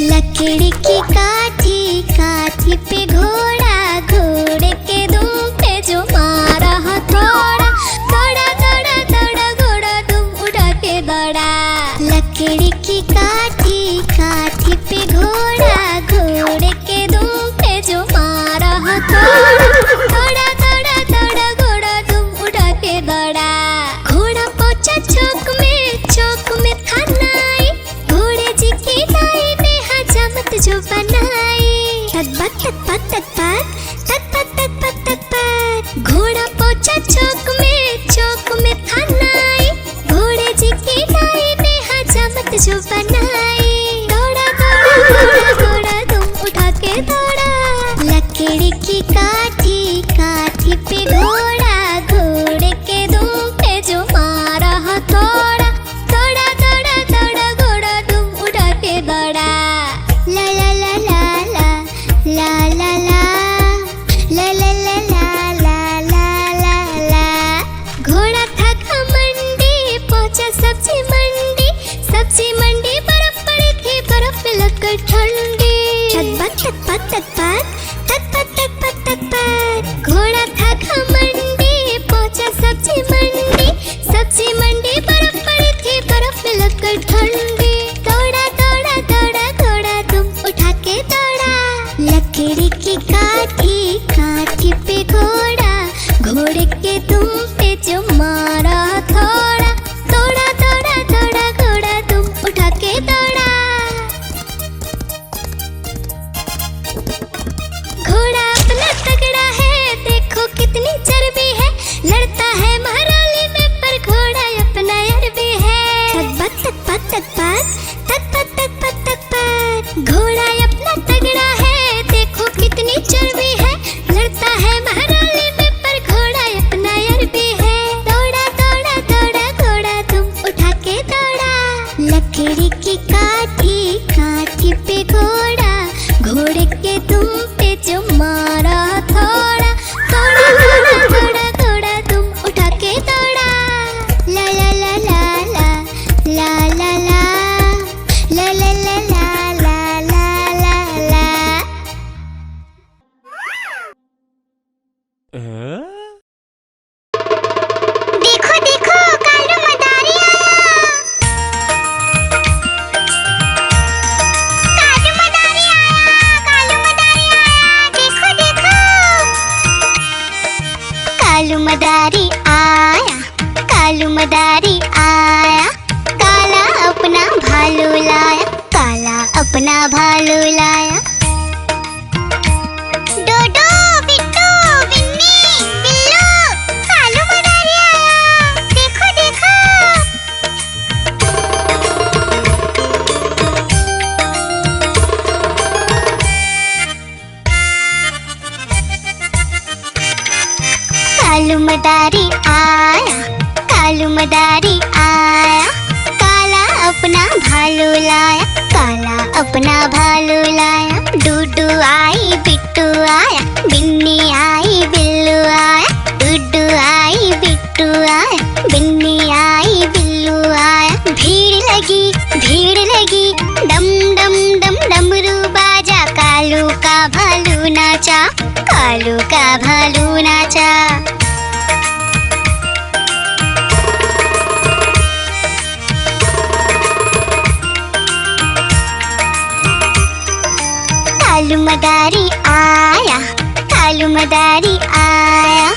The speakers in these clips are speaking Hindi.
लकड़ी की काठी, काठी पे घोड़ा, घोड़े के दुम पे जो मारा हथौड़ा, दौड़ा दौड़ा दौड़ा घोड़ा दुम उड़ा के दौड़ा। लकड़ी की काठी, काठी पे घोड़ा, घोड़े के दुम पे जो मारा हथौड़ा, दौड़ा दौड़ा दौड़ा घोड़ा दुम उड़ा के दौड़ा। घोड़ा पहुंचा चौक में था नाई, घोड़े जी की नाई ने हजामत जो बनाई। तकबक तकबक तकबक तकबक तकबक तकबक। घोड़ा पहुंचा चौक में था नाई, घोड़े जी की नाई ने हजामत जो बनाई। दौड़ा दौड़ा दौड़ा घोड़ा दुम उठा के दौड़ा। लकड़ी की काठी, काठी पे घोड़ा, घोड़े के दुम पे जो मारा हथौड़ा, दौड़ा दौड़ा दौड़ा घोड़ा दुम उठा के दौड़ा। ला ला ला ला ला ला ला ला ला ला ला ला ला ला ला। घोड़ा था घमंडी, पहुंचा सब्जी मंडी, सब्जी मंडी बर्फ पड़ी थी, बर्फ में लगकर ठंडी। तकबक तकबक तकबक तकबक तकबक तकबक। घोड़ा था घमंडी, पहुंचा सब्जी मंडी, सब्जी मंडी बर्फ पड़ी थी, बर्फ में लगकर ठंडी। दौड़ा दौड़ा दौड़ा घोड़ा दुम उठा के दौड़ा। लकड़ी की काठी, काठी पे घोड़ा, घोड़े के दुम पे जो मारा हथौड़ा, दौड़ा दौड़ा दौड़ा घोड़ा दुम उठा के दौड़ा। बिन्नी आई बिल्लू आया, भीड़ लगी, डम डम डम डमरू बाजा, कालू का भालू नाचा, कालू का भालू नाचा। कालू मदारी आया, कालू मदारी आया,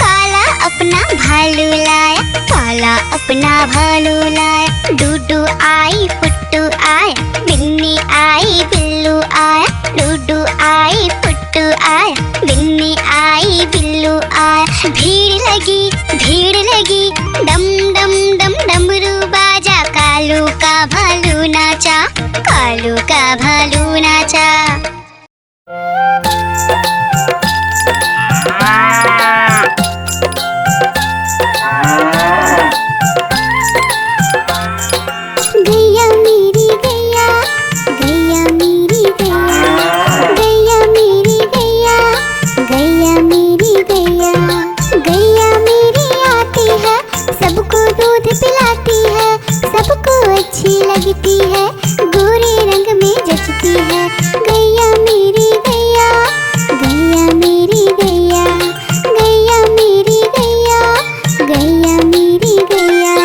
काला अपना भालू लाया, काला अपना भालू लाया। डूडू आई पुट्टू आया, बिन्नी आई बिल्लू आया, डूडू आई पुट्टू आया, बिन्नी आई बिल्लू आया। भीड़ लगी, डम डम डम डमरू बाजा, कालू का भालू नाचा, कालू का भालू नाचा। गैया मेरी गैया, गैया मेरी गैया, गैया मेरी गैया, गैया मेरी गैया, गैया मेरी आती है, सबको दूध पिलाती है, सबको अच्छी लगती है, गोरे रंग में जचती है। गैया मेरी गैया, गैया मेरी गैया, गैया मेरी गैया, गैया मेरी गैया।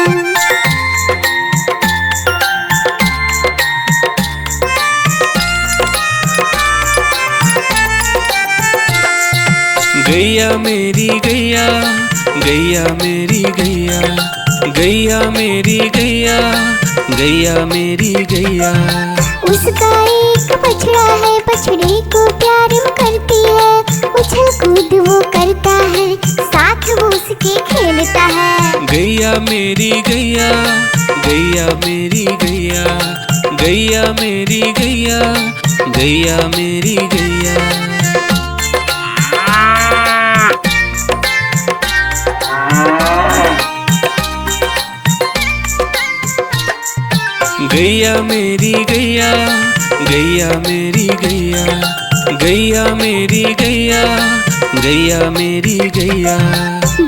गैया मेरी गैया, गैया मेरी गैया, गैया मेरी गैया, गैया मेरी गैया। उसका एक बछड़ा है, बछड़े को प्यार वो करती है, उछल कूद वो करता है, साथ वो उसके खेलता है। गैया मेरी गैया, गैया मेरी गैया, गैया मेरी गैया, गैया मेरी गैया। गैया मेरी गैया, गैया मेरी गैया, गैया मेरी गैया, गैया मेरी गैया।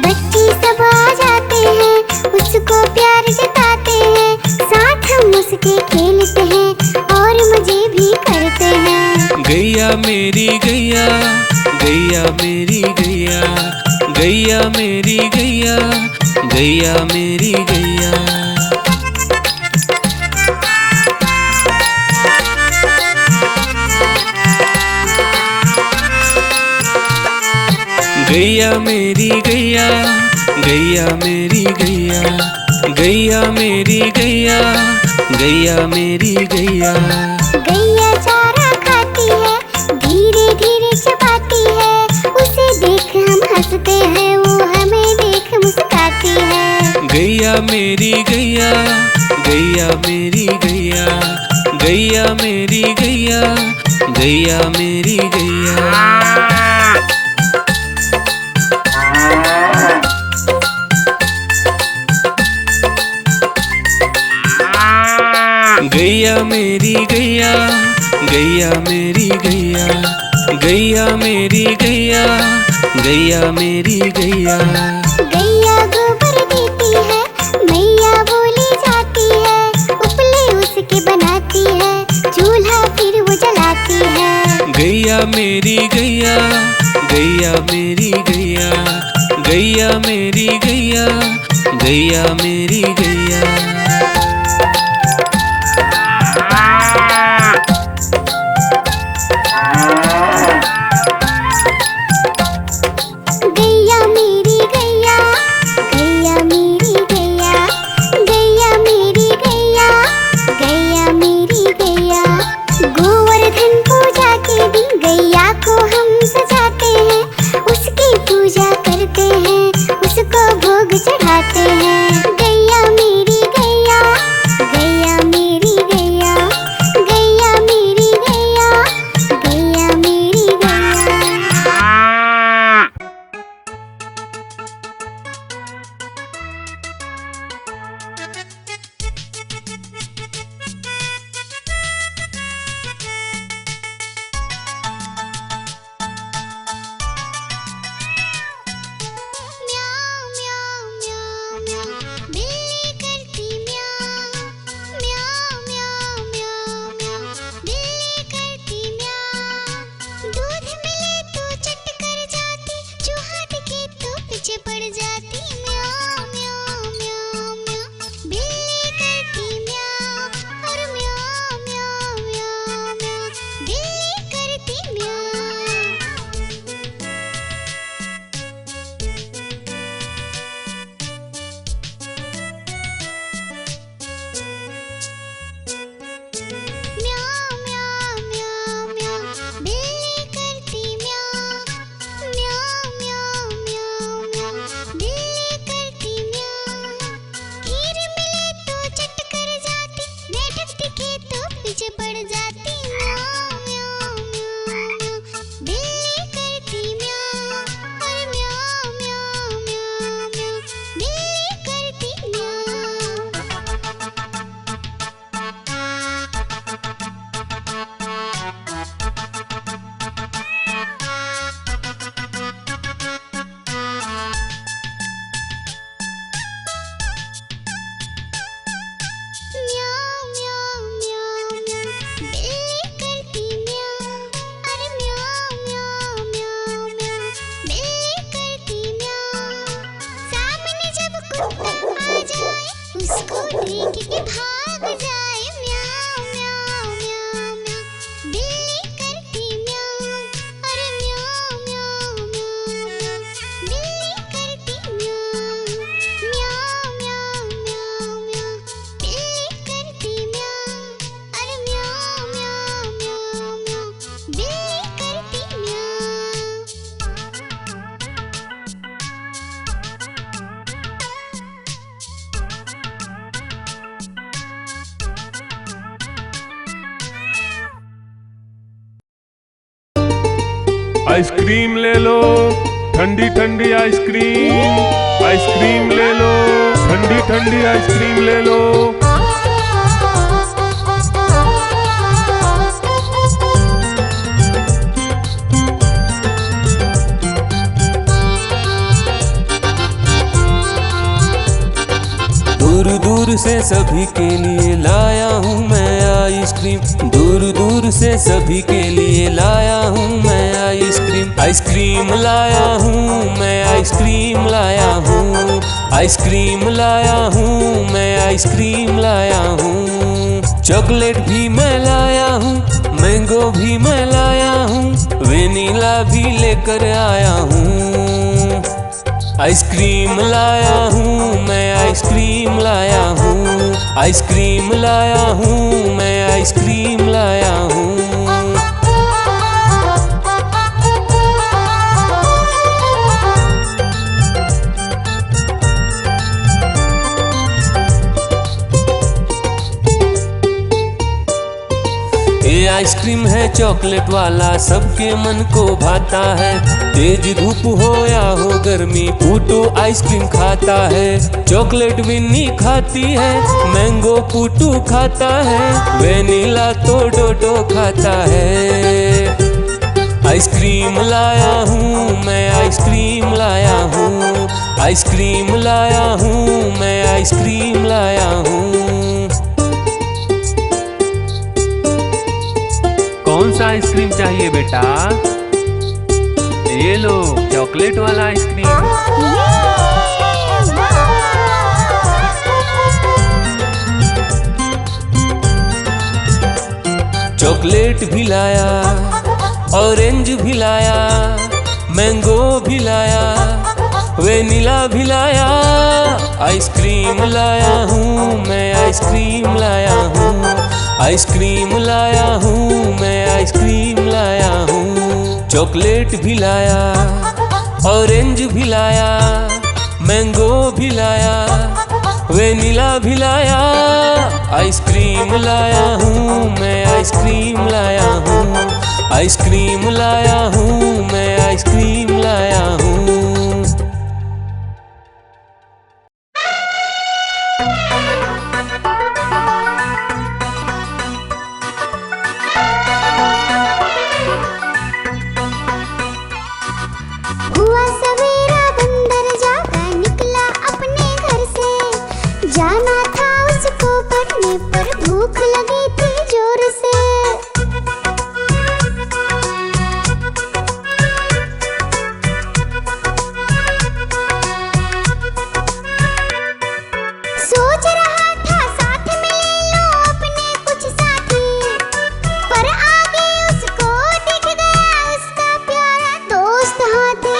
बच्चे सब आ जाते हैं, उसको प्यार जताते हैं, साथ हम उसके खेलते हैं और मजे भी करते हैं। गैया मेरी गैया, गैया मेरी गैया, गैया मेरी गैया, गैया मेरी गैया। गैया मेरी गैया, गैया मेरी गैया, गैया मेरी गैया, गैया मेरी गैया। गैया चारा खाती है, धीरे धीरे चबाती है, उसे देख हम हंसते हैं, वो हमें देख मुस्कुराती है। गैया मेरी गैया, गैया मेरी गैया, गैया मेरी गैया, गैया मेरी गैया। गैया मेरी गैया, गैया मेरी गैया, गैया मेरी गैया, गैया मेरी गैया। गैया गोबर देती है, मैया बोली जाती है, उपले उसके बनाती है, चूल्हा फिर वो जलाती है। गैया मेरी गैया, गैया मेरी गैया, गैया मेरी गैया, गैया मेरी गैया। गैया मेरी गैया, गैया मेरी गैया, गैया मेरी गैया, गैया मेरी गैया। गोवर्धन पूजा के दिन गैया को हम सजाते हैं, उसकी पूजा करते हैं, उसको भोग चढ़ाते हैं। गैया मेरी गैया, गैया देख के भाग जाए म्याऊं म्याऊं म्याऊं म्याऊं। बिल्ली करती म्याऊं, अरे म्याऊं म्याऊं म्याऊं म्याऊं। बिल्ली करती म्याऊं म्याऊं म्याऊं म्याऊं म्याऊं। बिल्ली करती म्याऊं, अरे म्याऊं म्याऊं म्याऊं म्याऊं। बिल्ली करती म्याऊं। आइसक्रीम ले लो, ठंडी ठंडी आइसक्रीम। आइसक्रीम ले लो, ठंडी ठंडी आइसक्रीम ले लो। दूर दूर से सभी के लिए लाया हूँ मैं आइसक्रीम। दूर दूर से सभी के लिए लाया हूँ मैं आइसक्रीम। आइसक्रीम लाया हूँ मैं, आइसक्रीम लाया हूँ। आइसक्रीम लाया हूँ मैं, आइसक्रीम लाया हूँ। चॉकलेट भी मैं लाया हूँ, मैंगो भी मैं लाया हूँ, वेनिला भी लेकर आया हूँ। आइसक्रीम लाया हूँ मैं, आइसक्रीम लाया हूँ। आइसक्रीम लाया हूँ मैं, आइसक्रीम लाया हूँ। ये आइसक्रीम है चॉकलेट वाला, सबके मन को भाता है। तेज धूप हो या हो गर्मी, पूटू आइसक्रीम खाता है। चॉकलेट विन्नी खाती है, मैंगो पूटू खाता है, वेनिला तो डोडो खाता है। आइसक्रीम लाया हूँ मैं, आइसक्रीम लाया हूँ। आइसक्रीम लाया हूँ मैं, आइसक्रीम लाया हूँ। कौन सा आइसक्रीम चाहिए बेटा? ये लो चॉकलेट वाला आइसक्रीम। चॉकलेट भी लाया, ऑरेंज भी लाया, मैंगो भी लाया, वेनिला भी लाया। आइसक्रीम लाया हूँ मैं, आइसक्रीम लाया हूँ। आइसक्रीम लाया हूँ मैं, आइसक्रीम लाया हूँ। चॉकलेट भी लाया, ऑरेंज भी लाया, मैंगो भी लाया, वेनिला भी लाया। आइसक्रीम लाया हूँ मैं, आइसक्रीम लाया हूँ। आइसक्रीम लाया हूँ मैं, आइसक्रीम लाया हूँ। हुआ सवेरा बंदर जागा निकला अपने घर से। जाना था उसको पढ़ने पर भूख लगी थी जोर से। सोच रहा था साथ में ले लो अपने कुछ साथी, पर आगे उसको दिख गया उसका प्यारा दोस्त हाथी।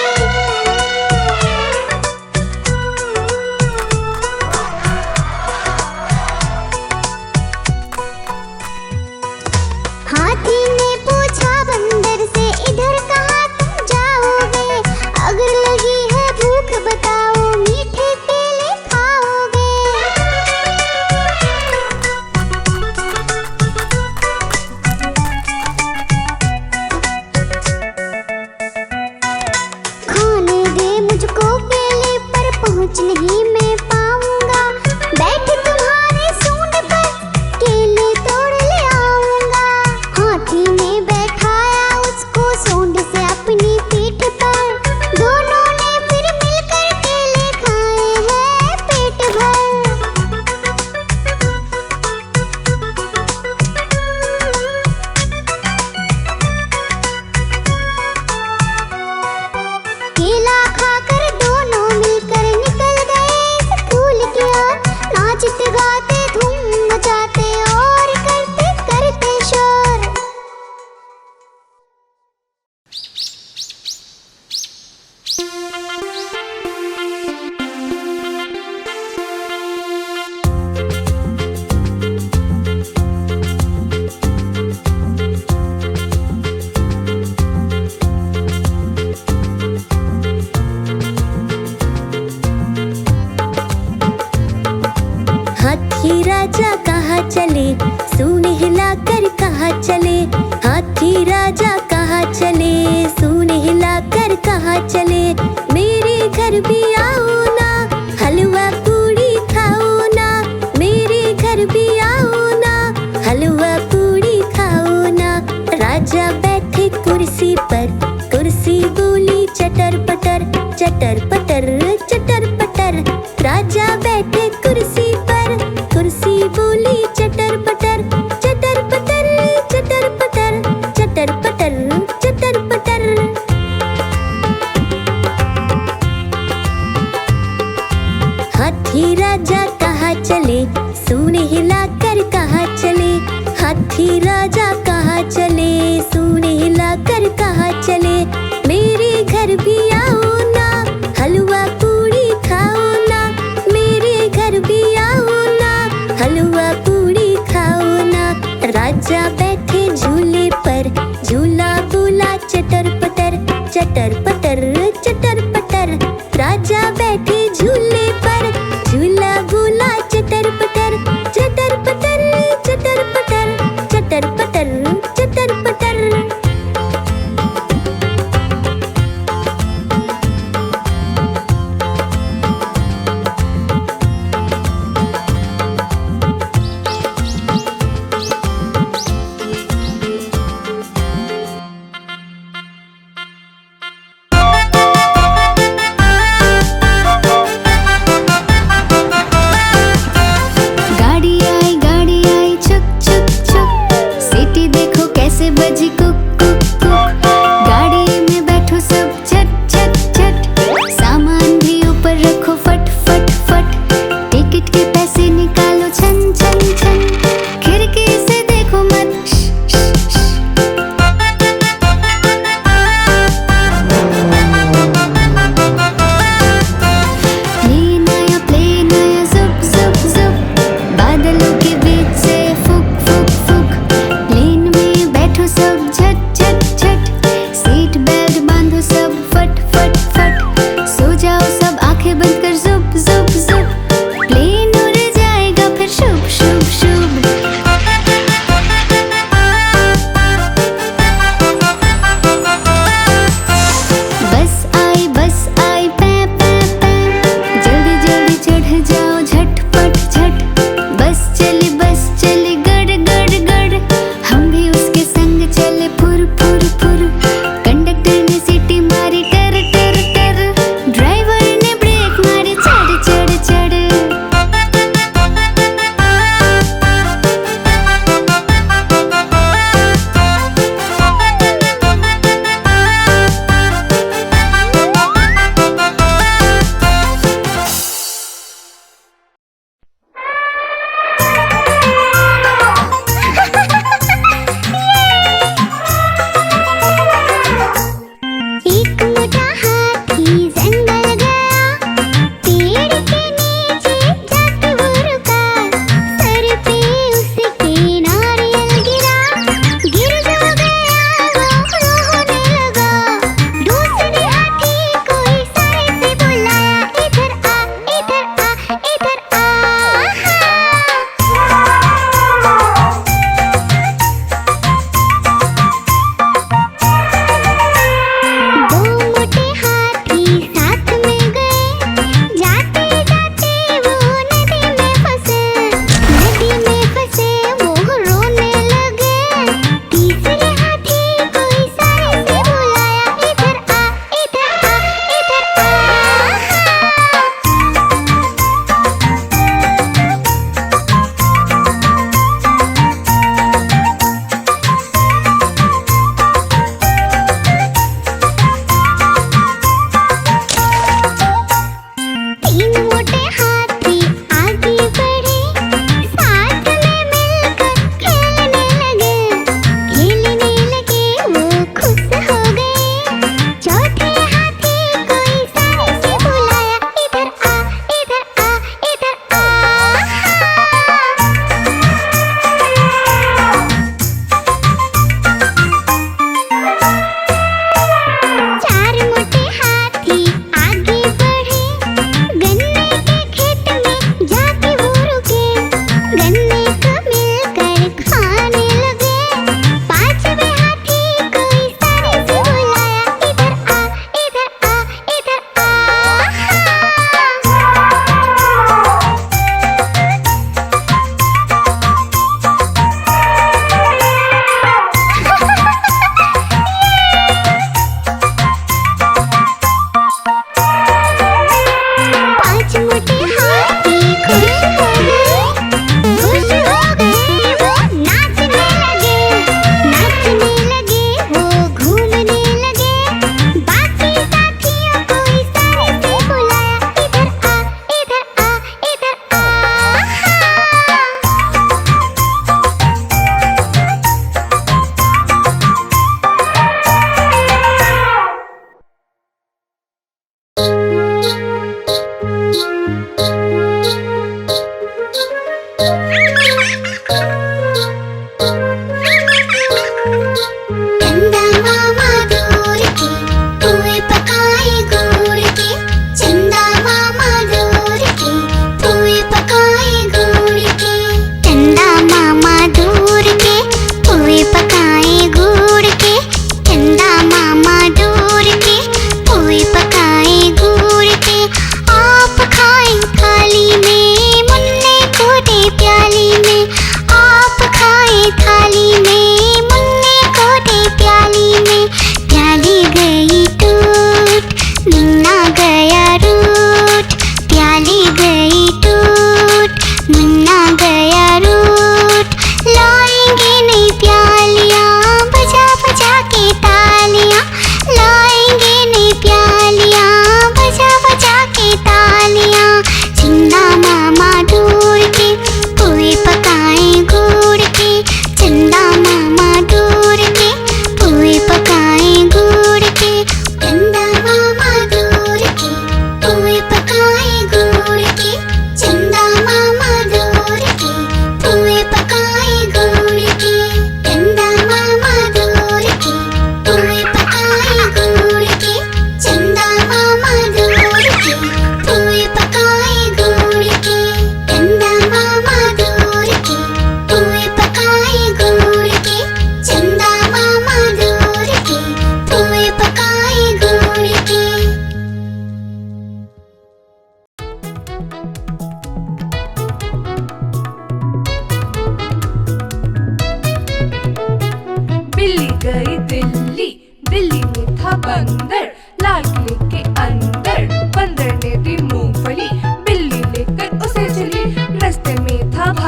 राजा कहाँ चले, सूंड हिलाकर कहाँ चले। हाथी राजा कहाँ चले, सूंड हिलाकर कहाँ चले। मेरे घर भी आओ ना, हलवा पूड़ी खाओ ना। मेरे घर भी आओ ना, हलवा पूड़ी खाओ ना। राजा बैठे कुर्सी पर, कुर्सी बोली चटर पटर, चटर पटर चटर पटर। राजा बैठे कुर्सी पर, कुर्सी बोली चटर पटर, चटर पटर चटर पटर, चटर पटर चटर पटर। हाथी राजा कहाँ चले, सूंड हिलाकर कहाँ चले। हाथी राजा कहाँ चले, सूंड हिलाकर कहाँ चले। मेरे घर भी आओ ना, हलवा पूड़ी खाओ ना। मेरे घर भी आओ ना, हलवा पूड़ी खाओ ना। राजा बैठे झूले पर, झूला बोला चटर पटर, चटर पटर चटर पटर। राजा बैठे झूले पर, झूला बोला चटर पटर, चटर पटर चटर पटर, चटर पटर चटर पटर।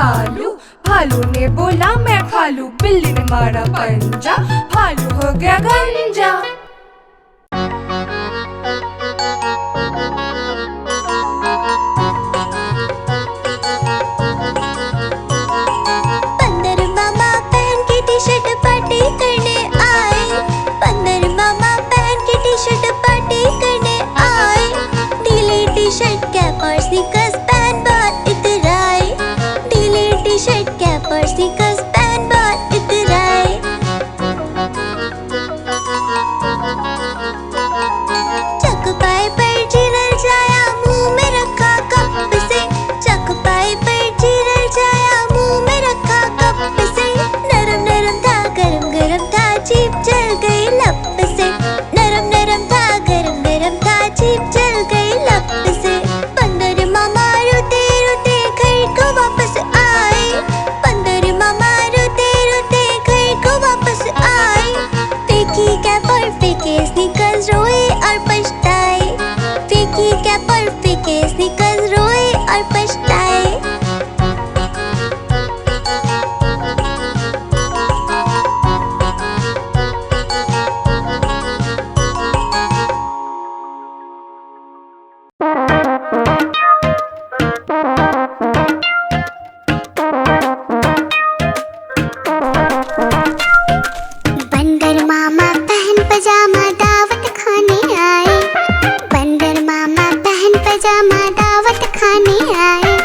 भालू। भालू ने बोला मैं खा लूं, बिल्ली ने मारा पंजा, भालू हो गया गंजा। बंदर मामा पहन के टी-शर्ट पार्टी करने आए, बंदर मामा पहन के टी-शर्ट पार्टी करने आए। ढीली टी-शर्ट कैप और स्नीकर्स पहन बहुत इतराए, ढीली टी-शर्ट कैप और स्नीकर्स पहन बहुत इतराए। चकपाई पर चिरल जाया, मुंह में रखा कप से, चकपाई पर चिरल जाया, मुंह में रखा कप से। नरम नरम था गरम गरम था, जीभ जल गई लप से, नरम नरम था गरम गरम था, जीभ जल गई लप से। बंदर मामा रोते रोते घर को वापस आए, बंदर मामा रोते रोते घर को वापस आए। फेंकी कैप और फेंके स्नीकर्स, रोए और पछताए, फेंकी कैप और फेंके स्नीकर्स, रोए और पछताए। बंदर मामा पहन पजामा दावत खाने आए, बंदर मामा पहन पजामा दावत खाने आए।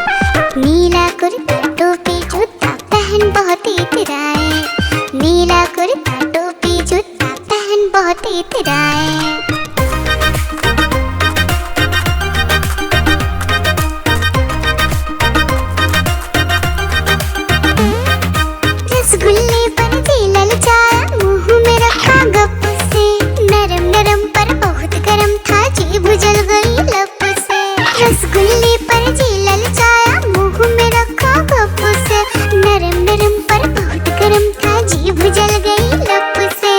नीला कुर्ता टोपी जूता पहन बहुत इतराए, नीला कुर्ता टोपी जूता पहन बहुत इतराए। रसगुल्ले पर दिल ललचाया, मुंह में रखा गप से, नरम नरम पर बहुत गरम था, जीभ जल गई लप से। रसगुल्ले पर दिल ललचाया, मुंह में रखा गप से, नरम नरम पर बहुत गरम था, जीभ जल गई लप से।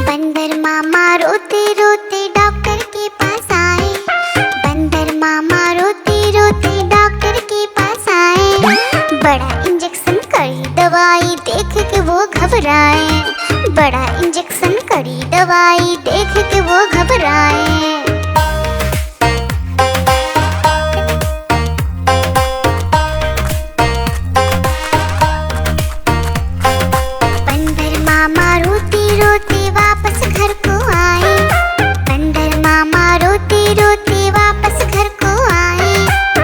बंदर मामा रोते रोते डॉक्टर के पास आए, बंदर मामा रोते रोते डॉक्टर के पास आए। बड़ा इंजेक्शन कड़ी दवाई देख के वो घबराए, बड़ा इंजेक्शन कड़ी दवाई देख के वो घबराए। बंदर मामा रोते रोते वापस घर को आए, बंदर मामा रोते रोते वापस घर को आए।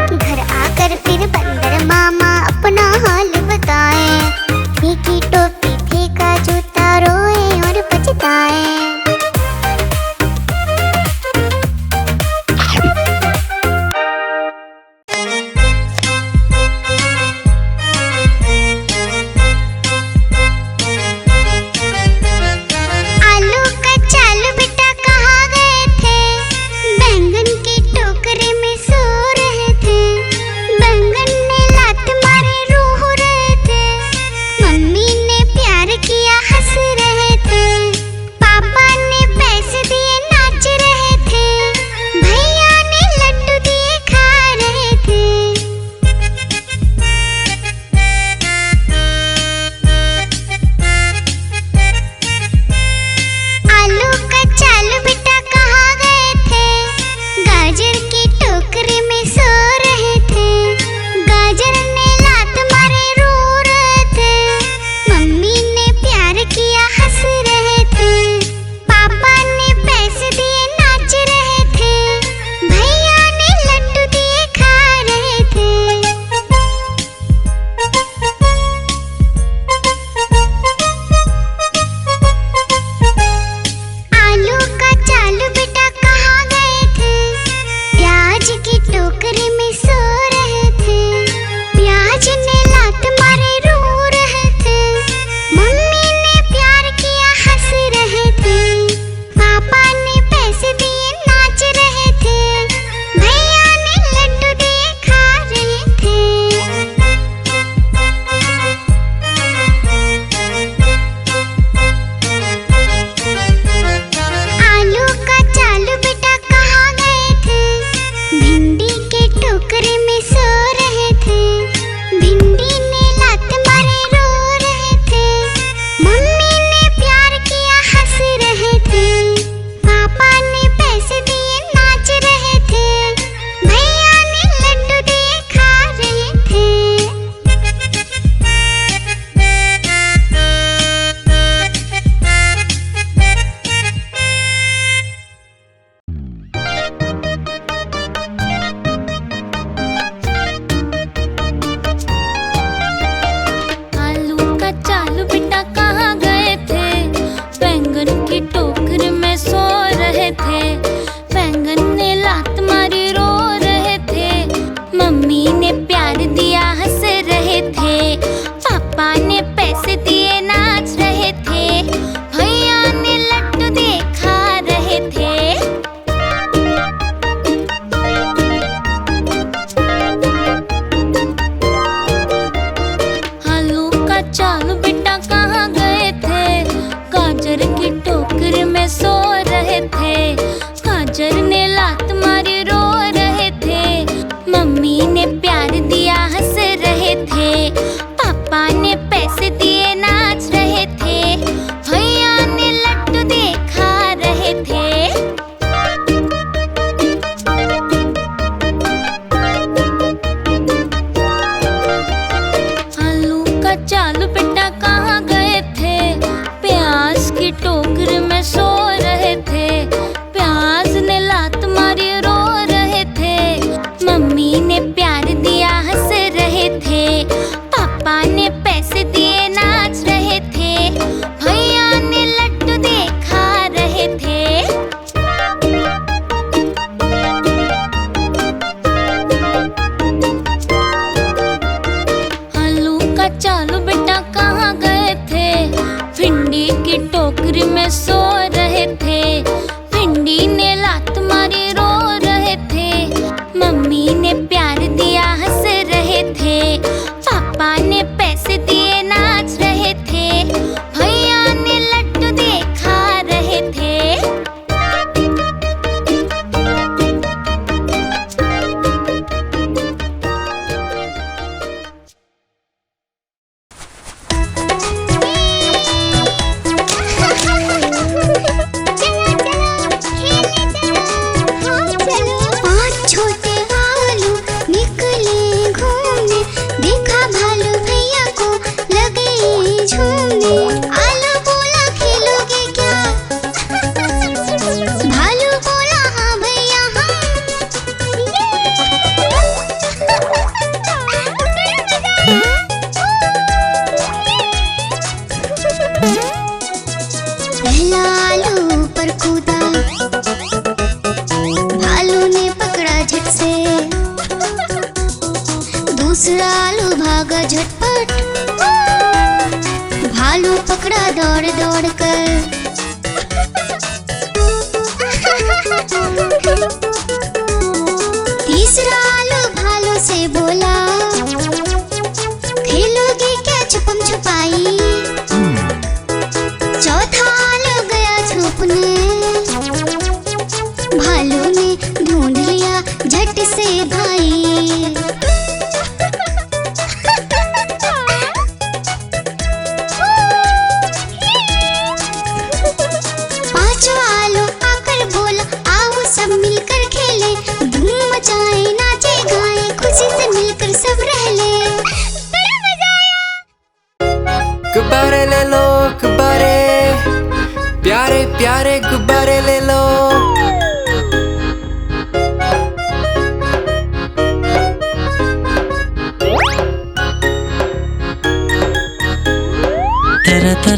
घर आकर फिर बंदर मामा अपना हाल बताए, फेंकी टोपी फेंका जूता, रोए और पछताए।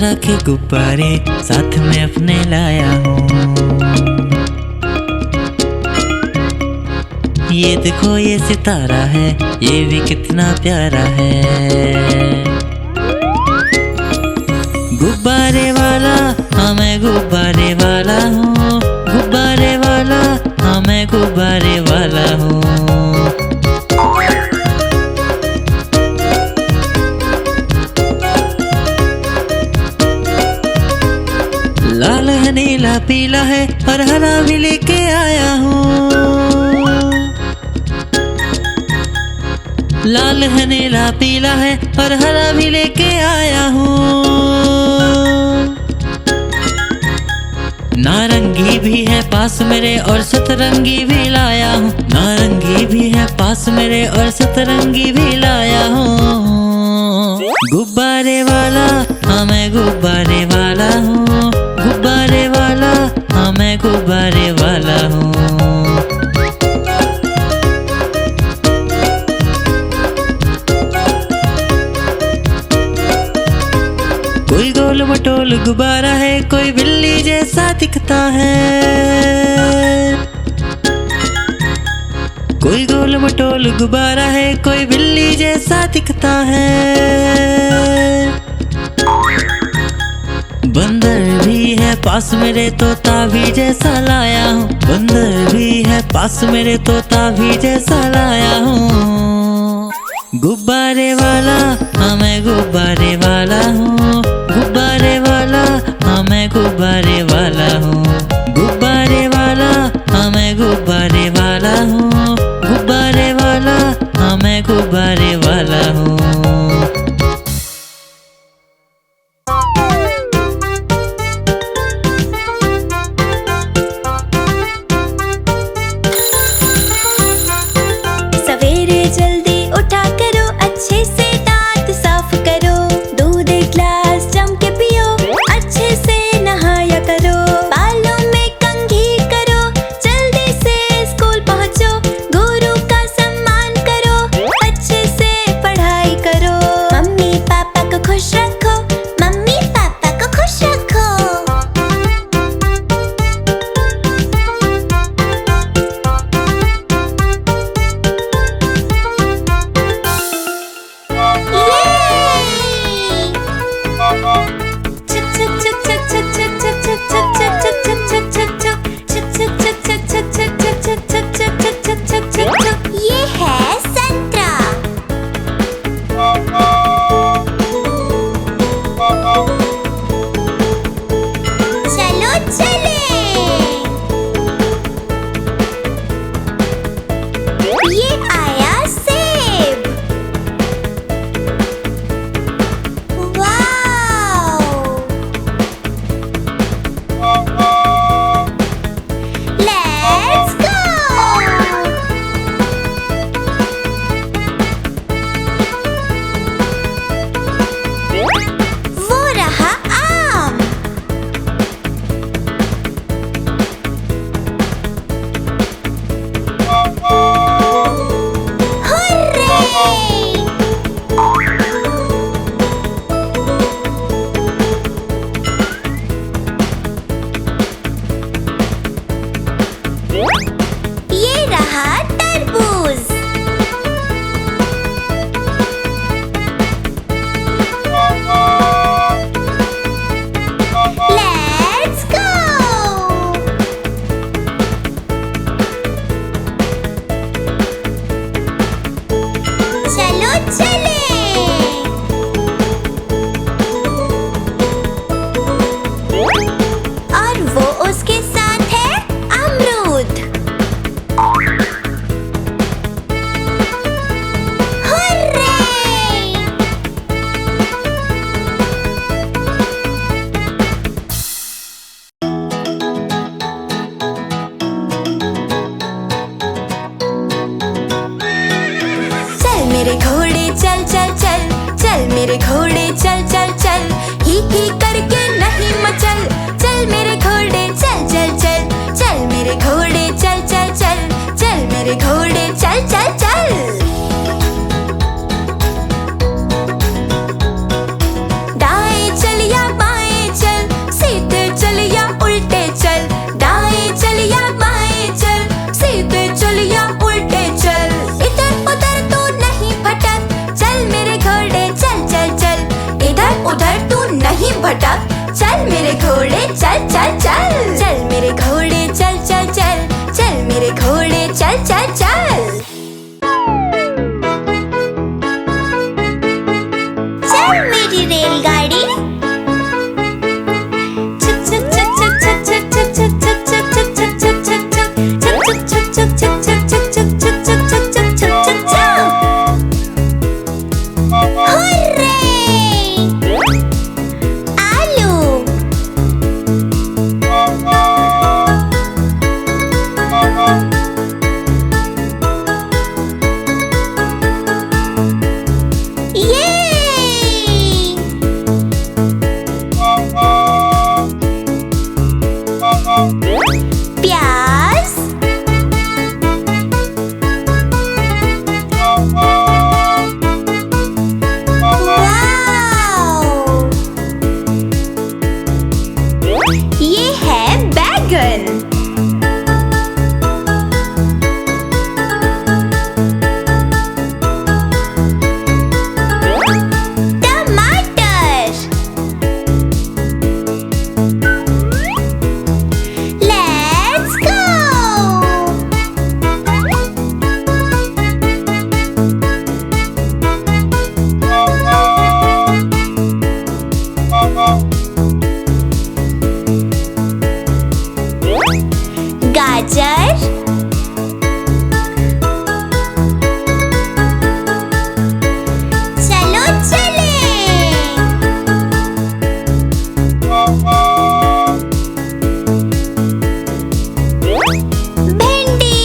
तरह के गुब्बारे साथ में अपने लाया हूँ। ये देखो ये सितारा है, ये भी कितना प्यारा है। गुब्बारे वाला हाँ मैं गुब्बारे वाला हूँ, गुब्बारे वाला हाँ मैं गुब्बारे वाला हूँ। लाल है नीला पीला है और हरा भी लेके आया हूँ। लाल है नीला पीला है और हरा भी लेके आया हूँ। नारंगी भी है पास मेरे और सतरंगी भी लाया हूँ। नारंगी भी है पास मेरे और सतरंगी भी लाया हूँ। गुब्बारे वाला हाँ मैं गुब्बारे वाला हूँ, गुब्बारे वाला हाँ मैं गुब्बारे वाला हूँ। कोई गोल मटोल गुब्बारा है, कोई बिल्ली जैसा दिखता है। कोई गोल मटोल गुब्बारा है, कोई बिल्ली जैसा दिखता है। बंदर भी है पास मेरे, तोता भी जैसा लाया हूँ। बंदर भी है पास मेरे, तोता भी जैसा लाया हूँ। गुब्बारे वाला हाँ मैं गुब्बारे वाला हूँ, गुब्बारे वाला हाँ मैं गुब्बारे वाला हूँ। गुब्बारे वाला हाँ मैं गुब्बारे वाला हूँ, गुब्बारे वाला हाँ मैं गुब्बारे वाला हूँ। सवेरे जल्दी उठा करो, अच्छे से दांत साफ करो। दूध एक ग्लास जम के पियो, अच्छे से नहाया करो। बालों में कंघी करो, जल्दी से स्कूल पहुंचो। गुरु का सम्मान करो, अच्छे से पढ़ाई करो। मम्मी पापा को खुश रखो, मम्मी पापा को खुश रखो। ये है संतरा। चलो चले। ये आया सेब। Let's go! वो रहा आम। ये रहा तरबूज। Let's go! चलो चले। और वो उसके साथ है अमरूद। गाजर, चलो चले। भिंडी,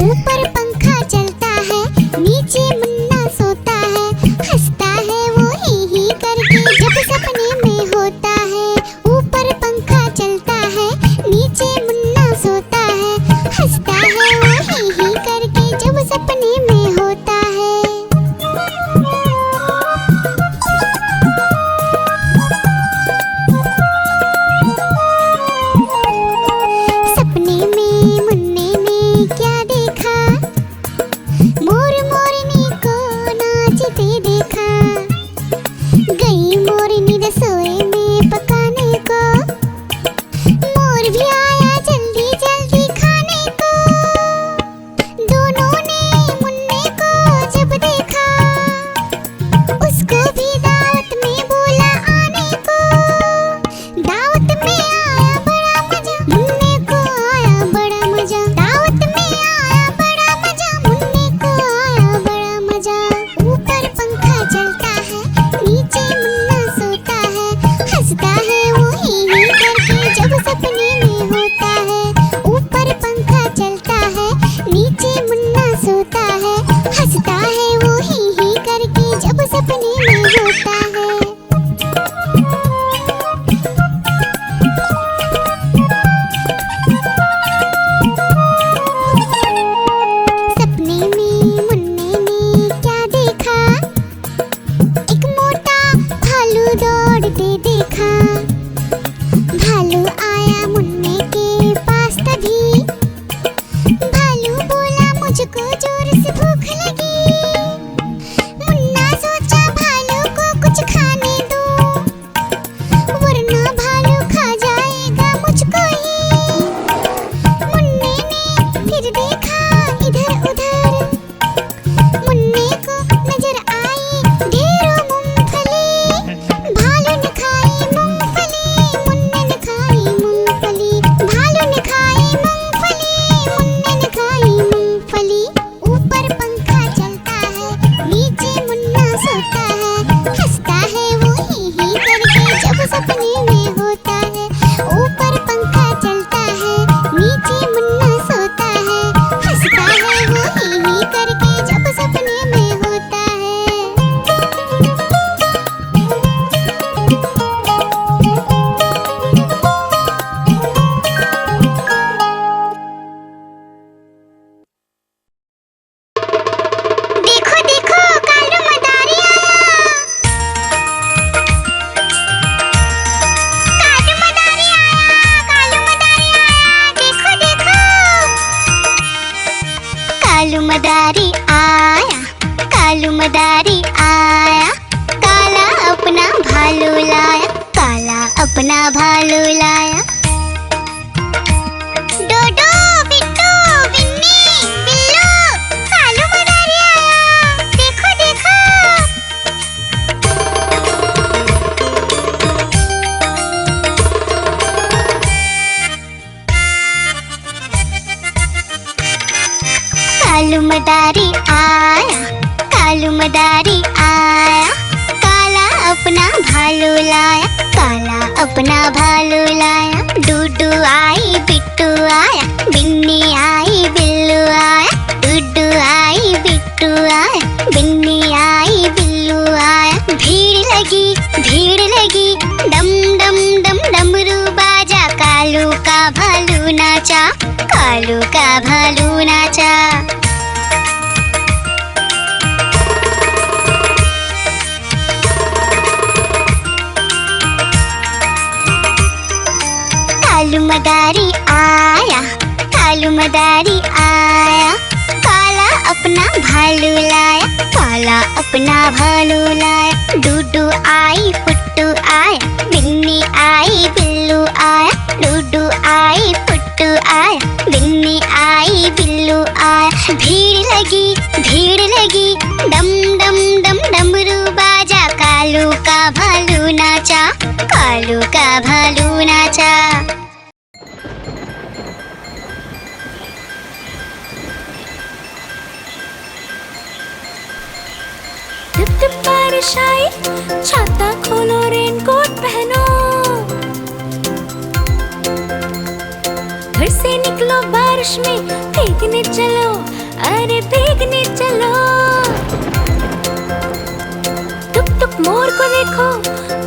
ऊपर पंखा चलता है, नीचे मुन्ना सोता है, हंसता है वो ही करके जब सपने में होता है। ऊपर पंखा चलता है, नीचे मुन्ना सोता है, हंसता है वो ही करके जब सपने में होता है। सपने में मुन्ने ने क्या देखा, मोर मोरनी को नाचते देखा। गई मोरनी रसोई में पकाने को, मोर भी आया जल्दी जल्दी खाने को। दोनों ने मुन्ने को जब देखा, उसको भी दावत में बोला आने को। दावत में आया बड़ा मजा, मुन्ने को आया बड़ा मजा। दावत में आया बड़ा मजा, मुन्ने को आया बड़ा मजा। ऊपर पंखा चलता है, नीचे मुन्ना सोता है, हंसता है वो ही करके जब सपने में होता है। ऊपर पंखा चलता है, नीचे मुन्ना सोता है, हंसता है वो ही करके जब सपने में होता है। सपने में मुन्ने ने क्या देखा, एक मोटा भालू दौड़ते देखा। भालू आया मुन्ने के पास तभी, भालू बोला मुझको जोर से भूख लगी। मुन्ना सोचा भालू को कुछ खाने दो, वरना भालू खा जाएगा मुझको ही। मुन्ने ने फिर देखा इधर उधर, मुन्ने को नजर आई ढेरों मूंगफली। भालू ने खाई मूंगफली, मुन्ने ने खाई मूंगफली। भालू ने खाई मूंगफली, मुन्ने ने खाई मूंगफली। ऊपर पंखा चलता है, नीचे मुन्ना सोता है, हंसता है वो ही करके जब सपने में होता है। ऊपर पंखा चलता है, नीचे मुन्ना सोता है, हंसता है वो ही करके जब सपने में होता है। देखो देखो कालू मदारी आया, कालू मदारी आया, कालू मदारी आया, देखो देखो। कालू मदारी आया, कालू मदारी आया, काला अपना भालू लाया, काला अपना भालू लाया। डोडो बिट्टू बिन्नी बिल्लू, कालू मदारी आया, देखो देखो। कालू मदारी आया, कालू मदारी आया, काला अपना भालू लाया, काला अपना भालू लाया। डूडू आई बिट्टू आया, बिन्नी आई बिल्लू आया। डूडू आई बिट्टू आया, बिन्नी आई बिल्लू आया। भीड़ लगी डम डम डम डमरू बाजा, कालू का भालू नाचा, कालू का भालू नाचा। कालू मदारी आया, कालू मदारी आया, काला अपना भालू लाया, काला अपना भालू लाया। डूडू आई पुट्टू आया, बिन्नी आई बिल्लू आया। डूडू आई पुट्टू आया, दिन में आई बिल्लू आया। भीड़ लगी, डम डम डम डमरू बाजा। कालू का भालू नाचा, कालू का भालू नाचा। टिप टिप बारिश आई, छाता खोलो रेनकोट पहनो। घर से निकलो बारिश में, भीगने चलो, अरे भीगने चलो। टुक टुक मोर को देखो,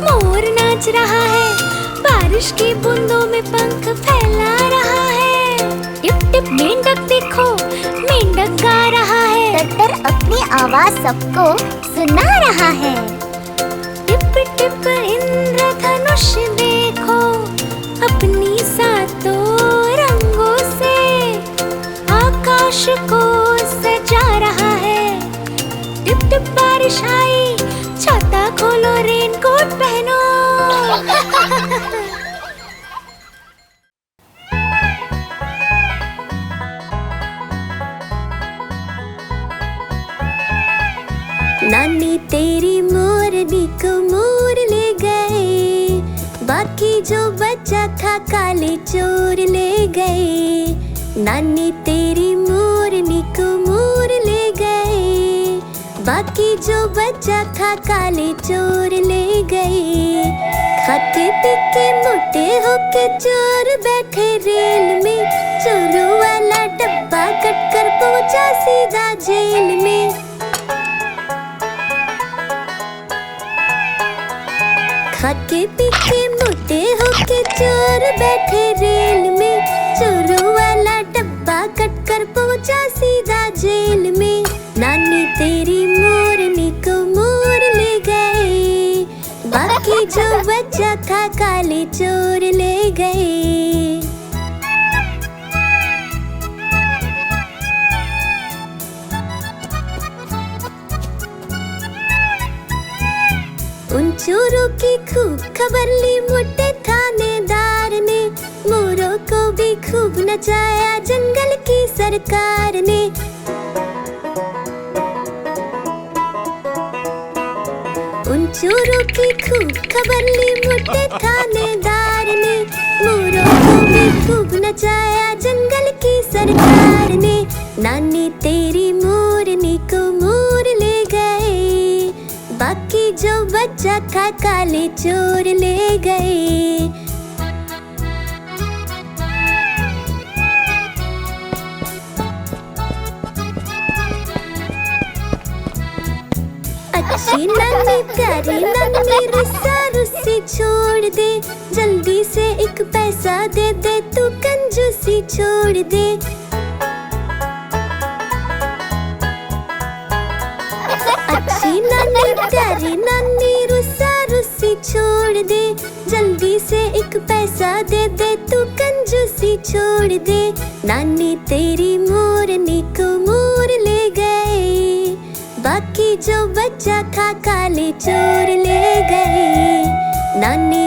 मोर नाच रहा है, बारिश की बूंदों में पंख फैला रहा है। टिप टिप मेंढक देखो, मेंढक गा रहा है, टट्टर अपनी आवाज सबको सुना रहा है। टिप टिप इंद्रधनुष देखो, अपनी सातों रंगों से आकाश को सजा रहा है। टिप टिप बारिश आई, छाता खोलो रेनकोट पहनो। नानी तेरी मोरनी को मोर ले गए, बाकी जो बचा था काले चोर ले गए। नानी तेरी मोरनी को मोर ले गए, बाकी जो बचा था काले चोर ले गए। खाते पीके मोटे होके चोर बैठे रेल में, चोरों वाला डब्बा कट कर पहुंचा सीधा जेल में। खाके पीके मोटे होके चोर बैठे रेल में, चोरों वाला डब्बा कट कर पहुंचा सीधा जेल में। नानी तेरी मोरनी को मोर ले गए, बाकी जो बचा था काले चोर ले गए। उन चोरों की खूब खबर ली मोटे थानेदार ने, मोरों को भी खूब नचाया जंगल की सरकार ने। उन चोरों की खूब खबर ली मोटे थानेदार ने, मोरों को भी खूब नचाया जंगल की सरकार ने। नानी तेरी मोरनी को मोर ले गए, बाकी जो बचा था काले चोर ले गए। अच्छी नानी प्यारी नानी रुस्सा रुस्सी छोड़ दे, जल्दी से एक पैसा दे दे, तू कंजूसी छोड़ दे। अच्छी नानी प्यारी नानी रुस्सा रुस्सी छोड़ दे, जल्दी से एक पैसा दे दे, तू कंजूसी छोड़ दे। नानी तेरी मोरनी को मोर ले गए, बाकी जो बचा था काले चोर ले गए। नानी